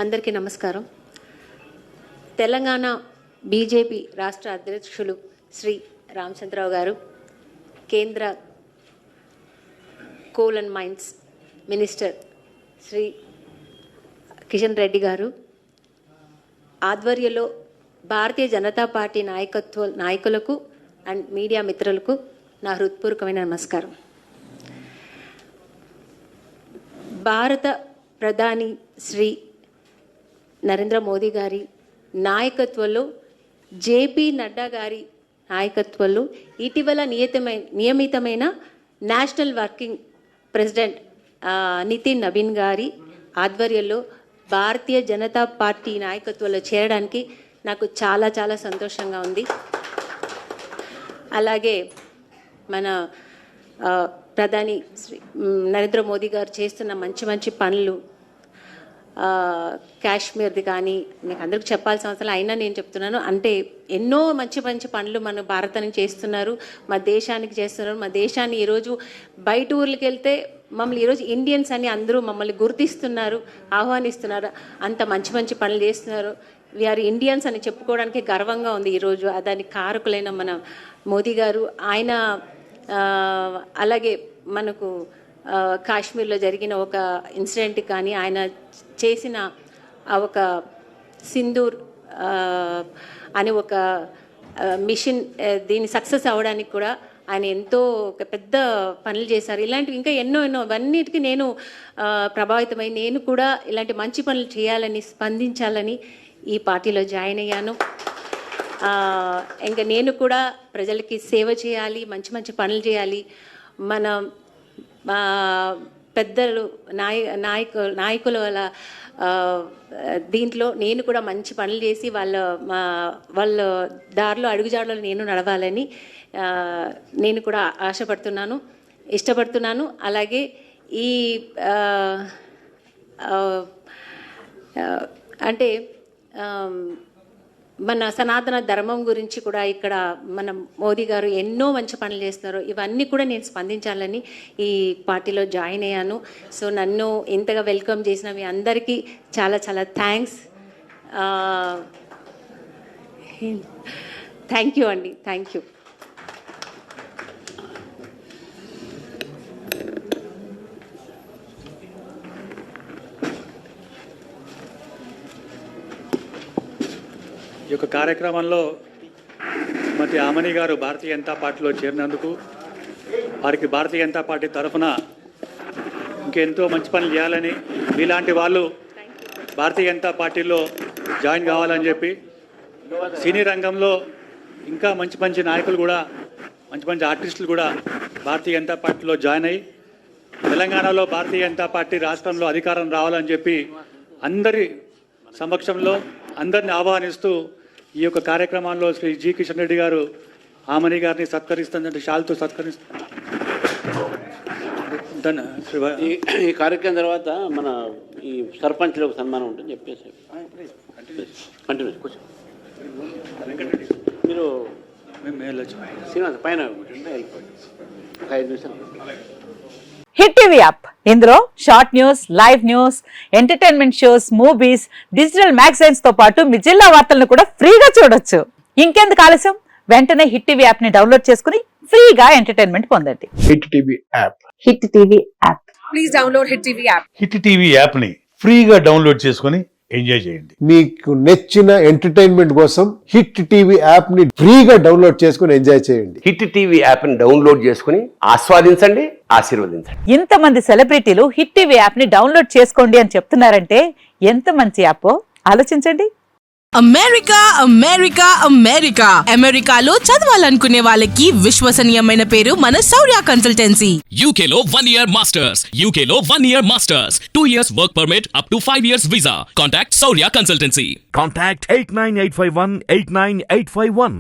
అందరికీ నమస్కారం. తెలంగాణ బీజేపీ రాష్ట్ర అధ్యక్షులు శ్రీ రామచంద్రరావు గారు, కేంద్ర coal and mines minister Shri Kishan Reddy గారు ఆధ్వర్యంలో భారతీయ జనతా పార్టీ నాయకులకు అండ్ మీడియా మిత్రులకు నా హృత్పూర్వకమైన నమస్కారం. భారత ప్రధాని శ్రీ నరేంద్ర మోదీ గారి నాయకత్వంలో, జేపీ నడ్డా గారి నాయకత్వంలో ఇటీవల నియమితమైన నేషనల్ వర్కింగ్ ప్రెసిడెంట్ నితిన్ నవీన్ గారి ఆధ్వర్యంలో భారతీయ జనతా పార్టీ నాయకత్వంలో చేరడానికి నాకు చాలా చాలా సంతోషంగా ఉంది. అలాగే మన ప్రధాని శ్రీ నరేంద్ర మోదీ గారు చేస్తున్న మంచి మంచి పనులు, కాశ్మీర్ది కానీ నాకు అందరికి చెప్పాల్సిన అవసరం అయినా నేను చెప్తున్నాను. అంటే ఎన్నో మంచి మంచి పనులు మన భారతానికి చేస్తున్నారు, మా దేశానికి చేస్తున్నారు. మా దేశాన్ని ఈరోజు బయట ఊర్లకి వెళ్తే మమ్మల్ని ఈరోజు ఇండియన్స్ అని అందరూ మమ్మల్ని గుర్తిస్తున్నారు, ఆహ్వానిస్తున్నారు. అంత మంచి మంచి పనులు చేస్తున్నారు. వీఆర్ ఇండియన్స్ అని చెప్పుకోవడానికి గర్వంగా ఉంది ఈరోజు. దానికి కారకులైన మన మోదీ గారు, ఆయన అలాగే మనకు కాశ్మీర్లో జరిగిన ఒక ఇన్సిడెంట్ కానీ, ఆయన చేసిన ఒక సింధూర్ అనే ఒక మిషన్, దీన్ని సక్సెస్ అవ్వడానికి కూడా ఆయన ఎంతో ఒక పెద్ద పనులు చేశారు. ఇలాంటివి ఇంకా ఎన్నో అవన్నిటికీ నేను ప్రభావితమై నేను కూడా ఇలాంటి మంచి పనులు చేయాలని, స్పందించాలని ఈ పార్టీలో జాయిన్ అయ్యాను. ఇంకా నేను కూడా ప్రజలకి సేవ చేయాలి, మంచి మంచి పనులు చేయాలి. మన పెద్దలు నాయకుల వల్ల దీంట్లో నేను కూడా మంచి పనులు చేసి వాళ్ళ దారిలో అడుగుజాడలో నేను నడవాలని నేను కూడా ఆశపడుతున్నాను, ఇష్టపడుతున్నాను. అలాగే ఈ అంటే మన సనాతన ధర్మం గురించి కూడా ఇక్కడ మన మోదీ గారు ఎన్నో మంచి పనులు చేస్తున్నారు. ఇవన్నీ కూడా నేను స్పందించాలని ఈ పార్టీలో జాయిన్ అయ్యాను. సో నన్ను ఇంతగా వెల్కమ్ చేసిన మీ అందరికీ చాలా చాలా థ్యాంక్స్. థ్యాంక్ యూ అండి, థ్యాంక్ యూ. ఈ యొక్క కార్యక్రమంలో శ్రీమతి ఆమని గారు భారతీయ జనతా పార్టీలో చేరినందుకు వారికి భారతీయ జనతా పార్టీ తరఫున ఇంకెంతో మంచి పనులు చేయాలని, మీలాంటి వాళ్ళు భారతీయ జనతా పార్టీలో జాయిన్ కావాలని చెప్పి, సినీ రంగంలో ఇంకా మంచి మంచి నాయకులు కూడా, మంచి మంచి ఆర్టిస్టులు కూడా భారతీయ జనతా పార్టీలో జాయిన్ అయ్యి తెలంగాణలో భారతీయ జనతా పార్టీ రాష్ట్రంలో అధికారం రావాలని చెప్పి అందరి సమక్షంలో అందరిని ఆహ్వానిస్తూ ఈ యొక్క కార్యక్రమంలో శ్రీ జి కిషన్ రెడ్డి గారు ఆమని గారిని సత్కరిస్తుందంటే షాల్తో సత్కరిస్తారు. ఈ కార్యక్రమం తర్వాత మన ఈ సర్పంచ్లో ఒక సన్మానం ఉంటుంది చెప్పేసి మీరు శ్రీనివాస్ పైన ఒక 5 నిమిషాలు. హిట్ టీవీ యాప్, ఇందులో short news, live news, entertainment shows, movies, digital magazines తో పాటు మీ జిల్లా వార్తలను కూడా ఫ్రీగా చూడొచ్చు. ఇంకెందుకు ఆలస్యం, వెంటనే హిట్ టీవీ యాప్ ని డౌన్లోడ్ చేసుకుని ఫ్రీగా ఎంటర్టైన్మెంట్ పొందండి. Hit TV app, hit TV app, please download hit TV app. Hit TV app ని ఫ్రీగా డౌన్లోడ్ చేసుకుని ఎంజాయ్ చేయండి. మీకు నచ్చిన ఎంటర్టైన్మెంట్ కోసం హిట్ టీవీ యాప్ ని ఫ్రీగా డౌన్లోడ్ చేసుకుని ఎంజాయ్ చేయండి. హిట్ టీవీ యాప్ ని డౌన్లోడ్ చేసుకుని ఆస్వాదించండి, ఆశీర్వదించండి. ఇంతమంది సెలబ్రిటీలు హిట్ టీవీ యాప్ ని డౌన్లోడ్ చేసుకోండి అని చెప్తున్నారంటే ఎంత మంచి యాప్ ఆలోచించండి. అమెరికా అమెరికా అమెరికా అమెరికాలో చదవాలనుకునే వాళ్ళకి విశ్వసనీయమైన పేరు మన శౌర్య కన్సల్టెన్సీ. UK లో 1 year masters, UK లో 1 year masters, 2 years work permit up to 5 years visa. Contact Saurya Consultancy. Contact 89851 89851.